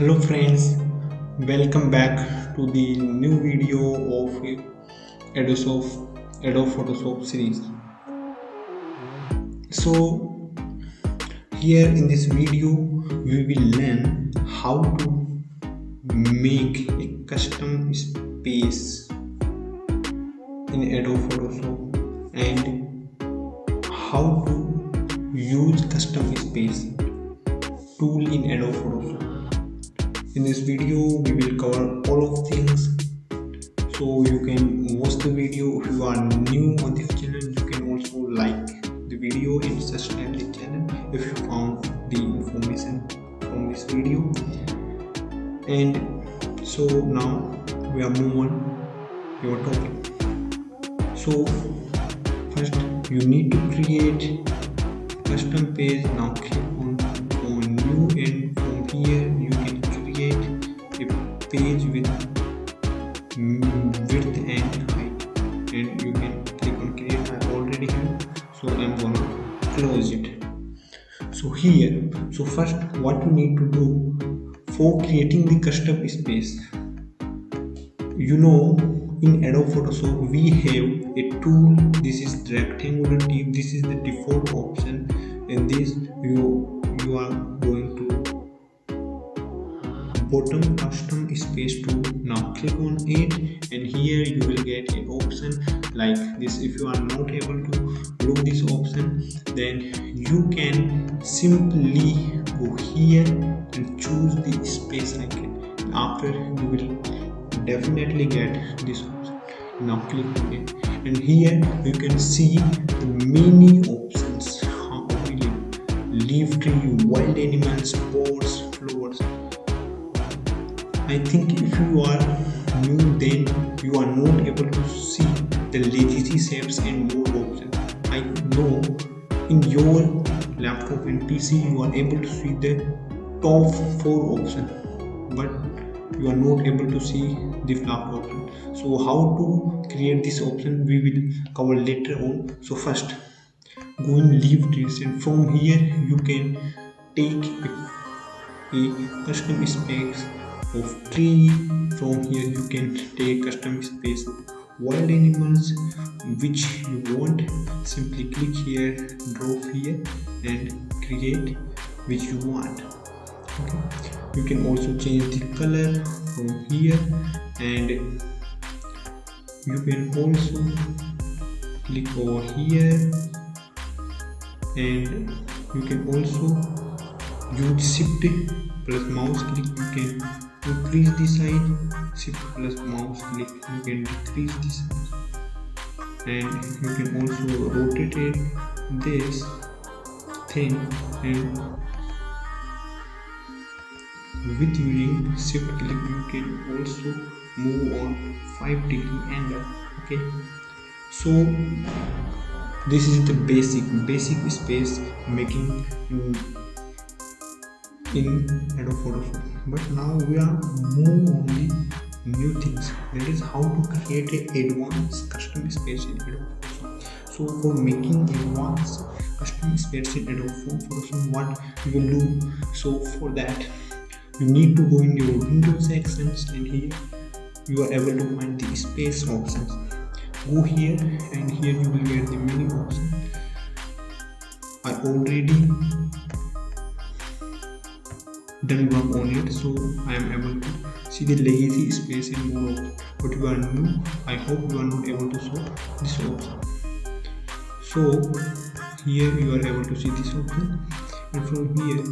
Hello friends, welcome back to the new video of Adobe Photoshop series. So here in this video we will learn how to make a custom space in Adobe Photoshop and how to use custom space tool in Adobe Photoshop. In this video we will cover all of things, so you can watch the video. If you are new on this channel, you can also like the video and subscribe the channel if you found the information from this video. And so now we are moving on your topic. So first you need to create custom page. Now click on new, and from here you can create a page with width and height, and you can click on create. I already have, so I'm gonna close it. So first what you need to do for creating the custom space, in Adobe Photoshop we have a tool. This is the rectangular tip. This is the default option, and this you are going to bottom custom space tool. Now click on it, and here you will get an option like this. If you are not able to look this option, then you can simply go here and choose the space icon. After you will definitely get this option. Now click on it, and here you can see the many options available: leaf tree, wild animals, birds, flowers. I think if you are new, then you are not able to see the legacy shapes and more options. I know in your laptop and PC you are able to see the top 4 options, but you are not able to see the last option. So how to create this option we will cover later on. So first go in leaf trees, and from here you can take a custom space of tree. From here you can take custom space of wild animals which you want. Simply click here, drop here, and create which you want. Okay, you can also change the color from here, and you can also click over here, and you can also use shift plus mouse click. You can increase the size. Shift plus mouse click, you can decrease the size, and you can also rotate this thing, and with using shift click you can also move on 5-degree angle. Okay, so this is the basic space making in Adobe Photoshop. But now we are move on the new things, that is how to create a advanced custom space in Adobe Photoshop. So for making advanced custom space in Adobe Photoshop, what you will do? So for that you need to go in your Windows sections, and here you are able to find the space options. Go here, and here you will get the many options. I already done work on it, so I am able to see the legacy space in more options. But you are new, I hope you are not able to show this option. So here you are able to see this option, and from here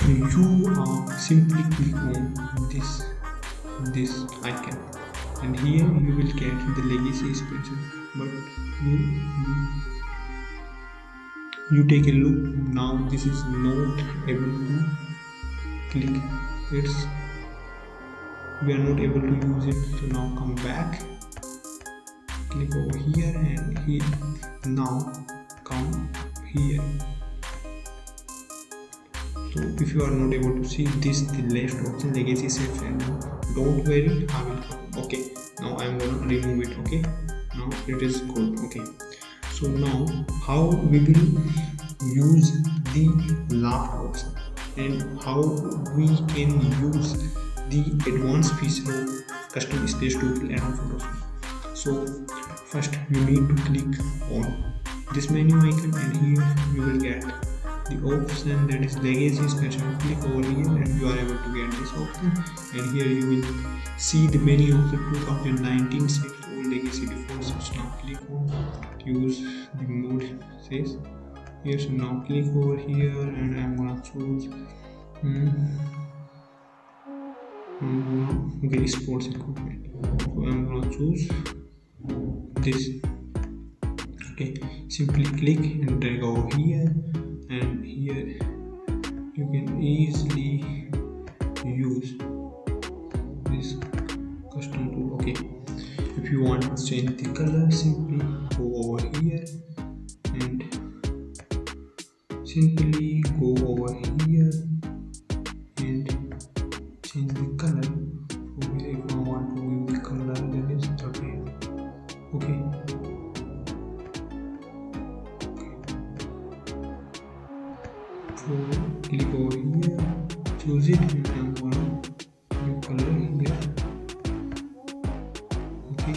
you simply click on this icon, and here you will get the legacy space. But you take a look. Now this is not able to click, we are not able to use it. So now come back, click over here, and here now come here. So if you are not able to see this, the last option legacy shape, and don't worry, I will come. Okay, now I am going to remove it. Okay, now it is good. Okay, so now how we will use the last option. and how we can use the advanced feature of custom space tutorial and Photoshop. So first you need to click on this menu icon, and here you will get the option that is legacy special. Click over here and you are able to get this option, and here you will see the menu of the 2019 6 old legacy default. So now click on use the mode says here. So now click over here and I'm gonna choose okay, sports equipment. So I'm gonna choose this. Okay, simply click and drag over here, and here you can easily use this custom tool. Okay, if you want to change the color, simply go over here and simply go over here and change the color. Okay, if I want to use the color that is okay. Okay, so click over here, choose it, and I'm gonna new color here. Okay,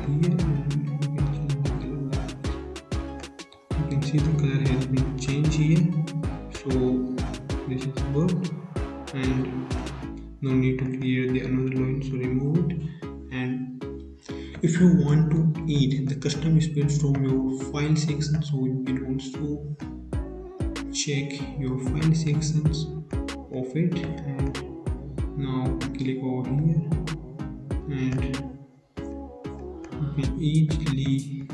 here, and you can change the color. You can see the color has been changed here. So this is good, and no need to clear the another line, so remove it. And if you want to add the custom space from your file section, so you can also check your file sections of it, and now click over here and you can easily